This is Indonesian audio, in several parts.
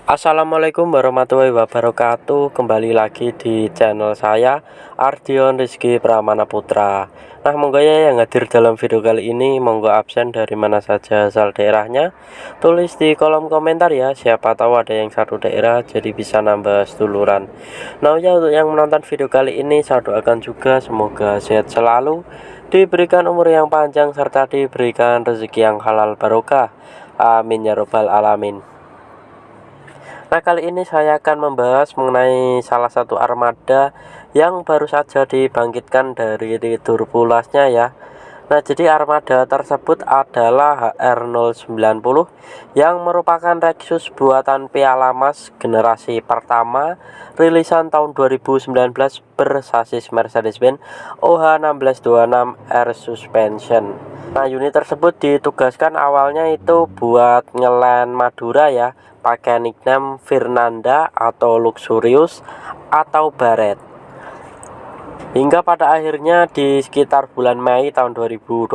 Assalamualaikum warahmatullahi wabarakatuh. Kembali lagi di channel saya, Ardion Rizky Pramana Putra. Nah, monggo ya yang hadir dalam video kali ini, monggo absen dari mana saja asal daerahnya, tulis di kolom komentar ya. Siapa tahu ada yang satu daerah jadi bisa nambah seduluran. Nah ya, untuk yang menonton video kali ini, saya doakan juga semoga sehat selalu, diberikan umur yang panjang, serta diberikan rezeki yang halal barokah. Amin ya robbal alamin. Nah, kali ini saya akan membahas mengenai salah satu armada yang baru saja dibangkitkan dari turbulasnya ya. Nah, jadi armada tersebut adalah HR090 yang merupakan Lexus buatan Piala Mas generasi pertama, rilisan tahun 2019 bersasis Mercedes-Benz OH1626R Suspension. Nah, unit tersebut ditugaskan awalnya itu buat ngelen Madura ya, pakai nickname Fernanda atau Luxurious atau Barret. Hingga pada akhirnya di sekitar bulan Mei tahun 2022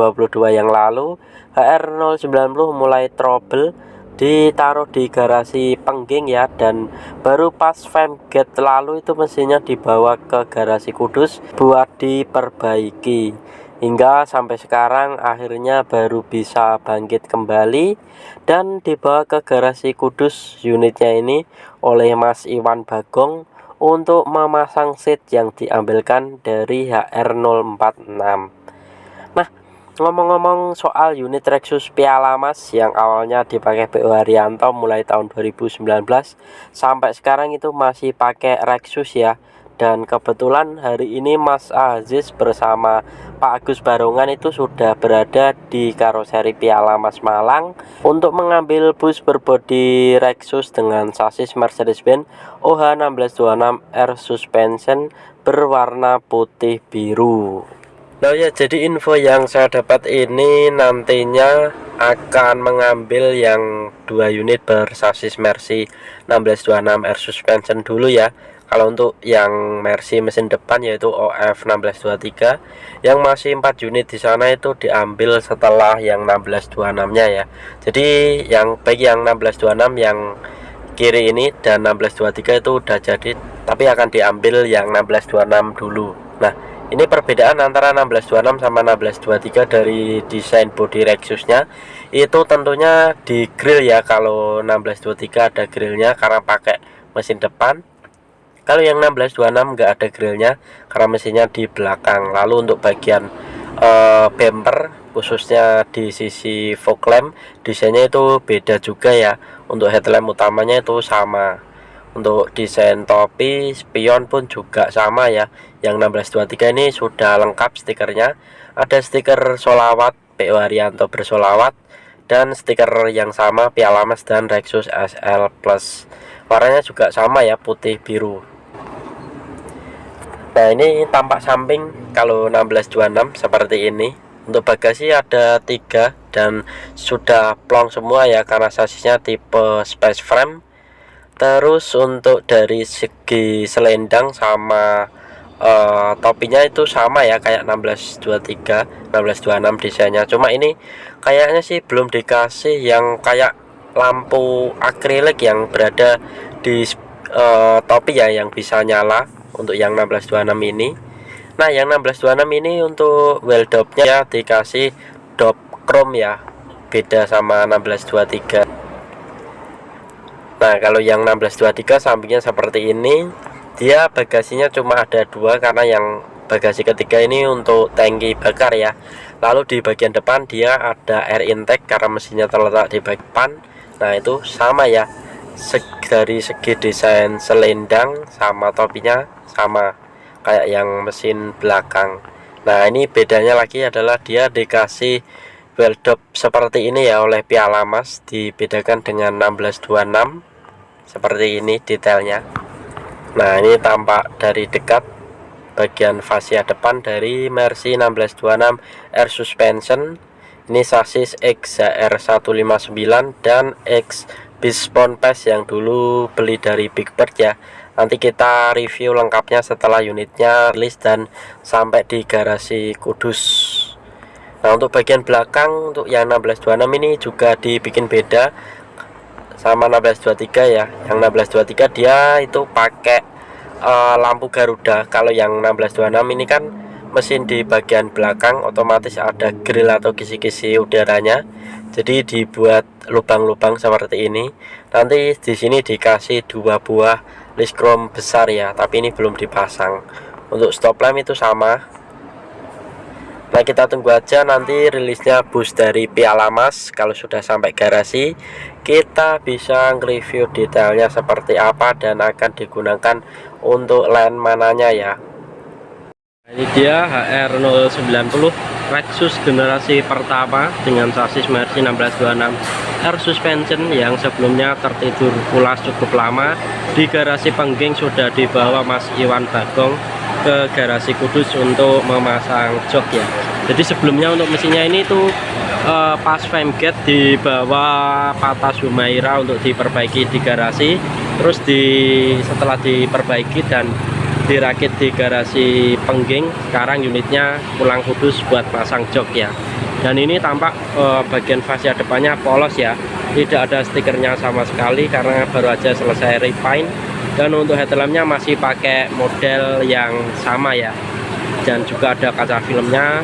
yang lalu, HR090 mulai trouble, ditaruh di garasi Pengging ya, dan baru pas Femgate lalu itu mesinnya dibawa ke garasi Kudus buat diperbaiki. Hingga sampai sekarang akhirnya baru bisa bangkit kembali dan dibawa ke garasi Kudus unitnya ini oleh Mas Iwan Bagong untuk memasang seat yang diambilkan dari HR046. Nah, ngomong-ngomong soal unit Lexus Piala Mas yang awalnya dipakai PO Haryanto mulai tahun 2019 sampai sekarang itu masih pakai Lexus ya. Dan kebetulan hari ini Mas Aziz bersama Pak Agus Barongan itu sudah berada di karoseri Piala Mas Malang untuk mengambil bus berbodi Lexus dengan sasis Mercedes-Benz OH1626R Suspension berwarna putih biru. Nah ya, jadi info yang saya dapat ini nantinya akan mengambil yang 2 unit bersasis Mercy 1626R Suspension dulu ya. Kalau untuk yang Mercy mesin depan yaitu OF 1623 yang masih 4 unit di sana itu diambil setelah yang 1626-nya ya. Jadi yang baik yang 1626 yang kiri ini dan 1623 itu udah jadi, tapi akan diambil yang 1626 dulu. Nah, ini perbedaan antara 1626 sama 1623 dari desain bodi Lexusnya itu tentunya di grill ya. Kalau 1623 ada grillnya karena pakai mesin depan. Kalau yang 1626 nggak ada grillnya karena mesinnya di belakang. Lalu untuk bagian bumper khususnya di sisi fog lamp desainnya itu beda juga ya. Untuk headlamp utamanya itu sama. Untuk desain topi spion pun juga sama ya. Yang 1623 ini sudah lengkap stikernya. Ada stiker solawat PO Haryanto bersolawat dan stiker yang sama Piala Mas dan Lexus SL Plus. Warnanya juga sama ya, putih biru. Nah, ini tampak samping kalau 1626 seperti ini. Untuk bagasi ada 3 dan sudah plong semua ya karena sasisnya tipe space frame. Terus untuk dari segi selendang sama topinya itu sama ya kayak 1623, 1626 desainnya. Cuma ini kayaknya sih belum dikasih yang kayak lampu akrilik yang berada di topi ya, yang bisa nyala untuk yang 1626 ini. Nah, yang 1626 ini untuk wheel dopnya ya dikasih dop chrome ya, beda sama 1623. Nah, kalau yang 1623 sampingnya seperti ini. Dia bagasinya cuma ada 2 karena yang bagasi ketiga ini untuk tangki bakar ya. Lalu di bagian depan dia ada air intake karena mesinnya terletak di bagian depan. Nah, itu sama ya. Dari segi desain selendang sama topinya sama kayak yang mesin belakang. Nah, ini bedanya lagi adalah dia dikasih wheel dop seperti ini ya oleh Piala Mas, dibedakan dengan 1626 seperti ini detailnya. Nah, ini tampak dari dekat bagian fascia depan dari Mercy 1626 R Suspension. Ini sasis XHR159 dan X Bispon Pass yang dulu beli dari Big Bird ya. Nanti kita review lengkapnya setelah unitnya rilis dan sampai di garasi Kudus. Nah, untuk bagian belakang untuk yang 1626 ini juga dibikin beda sama 1623 ya. Yang 1623 dia itu pakai lampu Garuda. Kalau yang 1626 ini kan mesin di bagian belakang otomatis ada grill atau kisi-kisi udaranya. Jadi dibuat lubang-lubang seperti ini. Nanti di sini dikasih 2 buah list chrome besar ya, tapi ini belum dipasang. Untuk stop lamp itu sama. Nah, kita tunggu aja nanti rilisnya bus dari Piala Mas. Kalau sudah sampai garasi, kita bisa nge-review detailnya seperti apa dan akan digunakan untuk line mananya ya. Ini dia HR090 Lexus generasi pertama dengan sasis Mercy 1626 air suspension yang sebelumnya tertidur pulas cukup lama. Di garasi Pengging sudah dibawa Mas Iwan Bagong ke garasi Kudus untuk memasang jok ya. Jadi sebelumnya untuk mesinnya ini tuh pas famgate dibawa Pata Sumaira untuk diperbaiki di garasi. Terus setelah diperbaiki dan dirakit di garasi Pengging, sekarang unitnya pulang Kudus buat pasang jok ya. Dan ini tampak bagian fascia depannya polos ya, tidak ada stikernya sama sekali karena baru aja selesai repaint. Dan untuk headlampnya masih pakai model yang sama ya, dan juga ada kaca filmnya.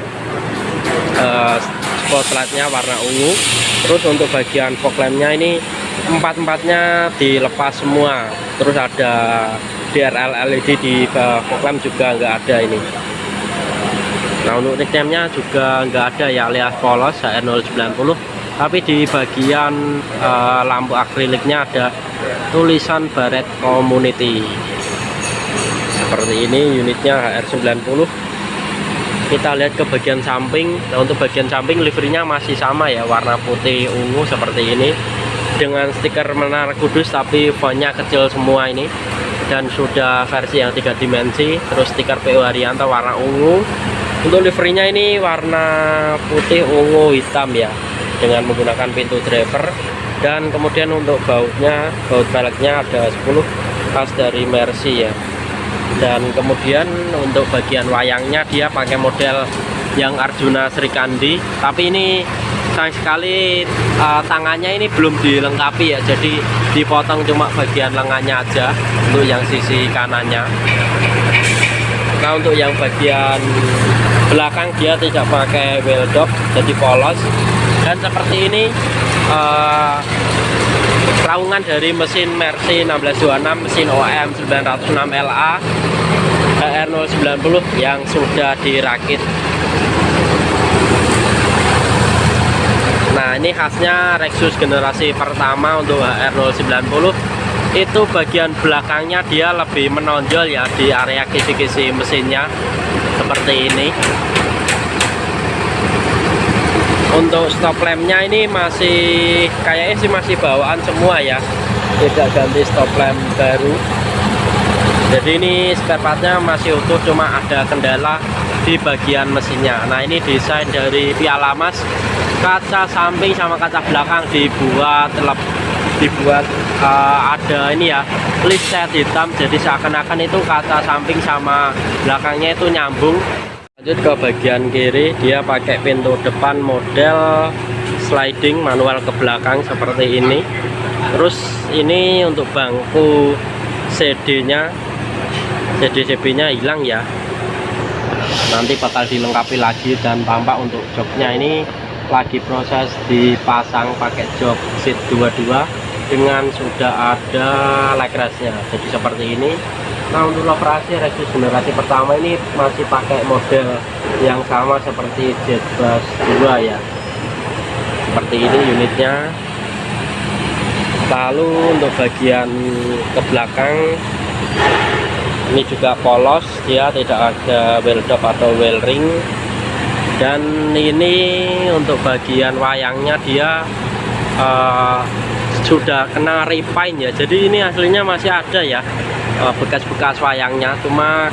Spotlightnya warna ungu. Terus untuk bagian fog lampnya ini empat-empatnya dilepas semua. Terus ada DRL LED di fog lamp juga nggak ada ini. Nah, untuk nickname-nya juga nggak ada ya, alias polos HR090. Tapi di bagian lampu akriliknya ada tulisan Barrett Community. Seperti ini unitnya HR90. Kita lihat ke bagian samping. Nah, untuk bagian samping liverynya masih sama ya, warna putih ungu seperti ini dengan stiker Menara Kudus, tapi fontnya kecil semua ini. Dan sudah versi yang 3 dimensi. Terus stiker PO Haryanto warna ungu. Untuk liverynya ini warna putih ungu hitam ya, dengan menggunakan pintu driver. Dan kemudian untuk bautnya, baut velgnya ada 10 khas dari Mercy ya. Dan kemudian untuk bagian wayangnya dia pakai model yang Arjuna Srikandi, tapi ini sayang sekali tangannya ini belum dilengkapi ya, jadi dipotong cuma bagian lengannya aja untuk yang sisi kanannya. Nah, untuk yang bagian belakang dia tidak pakai wheel dop, jadi polos. Dan seperti ini raungan dari mesin Mercy 1626, mesin OM 906 LA HR090 yang sudah dirakit. Nah, ini khasnya Lexus generasi pertama untuk HR090. Itu bagian belakangnya dia lebih menonjol ya, di area kisi-kisi mesinnya seperti ini. Untuk stop lampnya ini masih kayaknya sih masih bawaan semua ya, tidak ganti stop lamp baru. Jadi ini spare partnya masih utuh, cuma ada kendala di bagian mesinnya. Nah, ini desain dari Piala Mas. Kaca samping sama kaca belakang dibuat ada ini ya, list set hitam, jadi seakan-akan itu kaca samping sama belakangnya itu nyambung. Lanjut ke bagian kiri, dia pakai pintu depan model sliding manual ke belakang seperti ini. Terus ini untuk bangku CD-nya, CD-CB-nya hilang ya, nanti bakal dilengkapi lagi. Dan tampak untuk joknya ini lagi proses dipasang pakai jok seat 22 dengan sudah ada leg rest-nya, jadi seperti ini. Nah, untuk operasi Lexus generasi pertama ini masih pakai model yang sama seperti Jetbus 2 ya, seperti ini unitnya. Lalu untuk bagian ke belakang ini juga polos, dia tidak ada wheel dop atau wheel ring. Dan ini untuk bagian wayangnya dia sudah kena repaint ya, jadi ini aslinya masih ada ya bekas-bekas wayangnya, cuma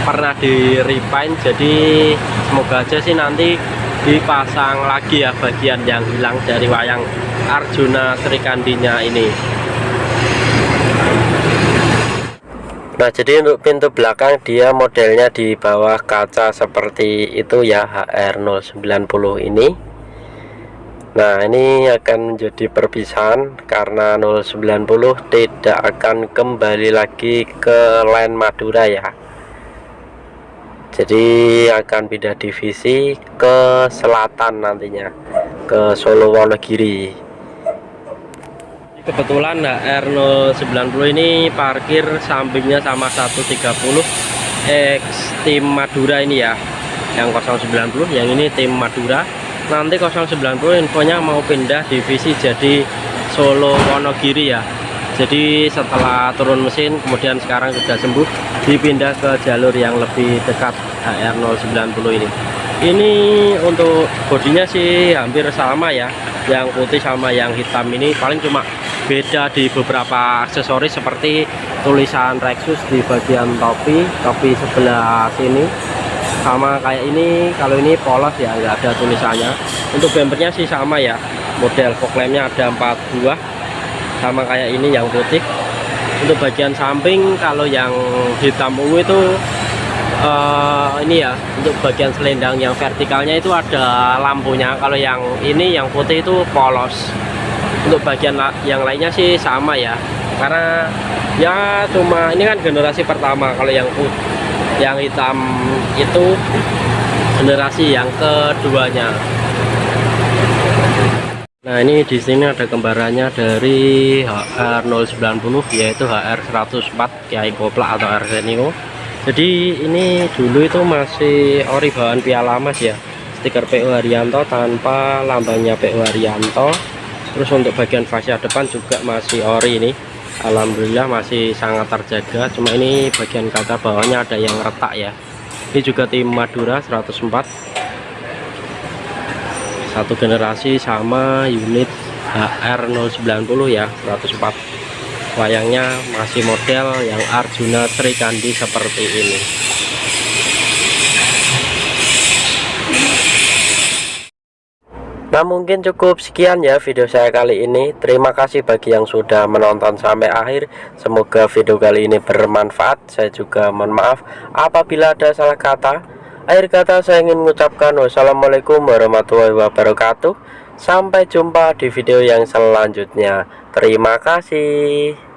pernah di repaint. Jadi semoga aja sih nanti dipasang lagi ya bagian yang hilang dari wayang Arjuna Srikandinya ini. Nah, jadi untuk pintu belakang dia modelnya di bawah kaca seperti itu ya, HR090 ini. Nah, ini akan menjadi perpisahan karena 090 tidak akan kembali lagi ke line Madura ya. Jadi akan pindah divisi ke selatan nantinya, ke Solo Wonogiri. Kebetulan HR090 ini parkir sampingnya sama 130 X tim Madura ini ya. Yang 090, yang ini tim Madura. Nanti 090 infonya mau pindah divisi jadi Solo Wonogiri ya. Jadi setelah turun mesin kemudian sekarang sudah sembuh, dipindah ke jalur yang lebih dekat HR090 ini. Ini untuk bodinya sih hampir sama ya, yang putih sama yang hitam ini paling cuma beda di beberapa aksesoris seperti tulisan Rexus di bagian topi sebelah sini. Sama kayak ini, kalau ini polos ya, nggak ada tulisannya. Untuk bumpernya sih sama ya, model fog lampnya ada 4 buah sama kayak ini yang putih. Untuk bagian samping kalau yang hitam ungu itu ini ya, untuk bagian selendang yang vertikalnya itu ada lampunya. Kalau yang ini yang putih itu polos. Untuk bagian yang lainnya sih sama ya, karena ya cuma ini kan generasi pertama. Kalau yang hitam itu generasi yang keduanya. Nah, ini di sini ada kembarannya dari HR090 yaitu HR104 Kiai Koplak atau Arsenio. Jadi ini dulu itu masih ori bawaan Piala Mas ya, stiker PO Haryanto tanpa lambangnya PO Haryanto. Terus untuk bagian fascia depan juga masih ori ini. Alhamdulillah masih sangat terjaga, cuma ini bagian kaca bawahnya ada yang retak ya. Ini juga tim Madura 104, satu generasi sama unit HR090 ya, 104. Wayangnya masih model yang Arjuna Sri Kandi seperti ini. Nah, mungkin cukup sekian ya video saya kali ini. Terima kasih bagi yang sudah menonton sampai akhir. Semoga video kali ini bermanfaat. Saya juga mohon maaf apabila ada salah kata. Akhir kata saya ingin mengucapkan wassalamualaikum warahmatullahi wabarakatuh. Sampai jumpa di video yang selanjutnya. Terima kasih.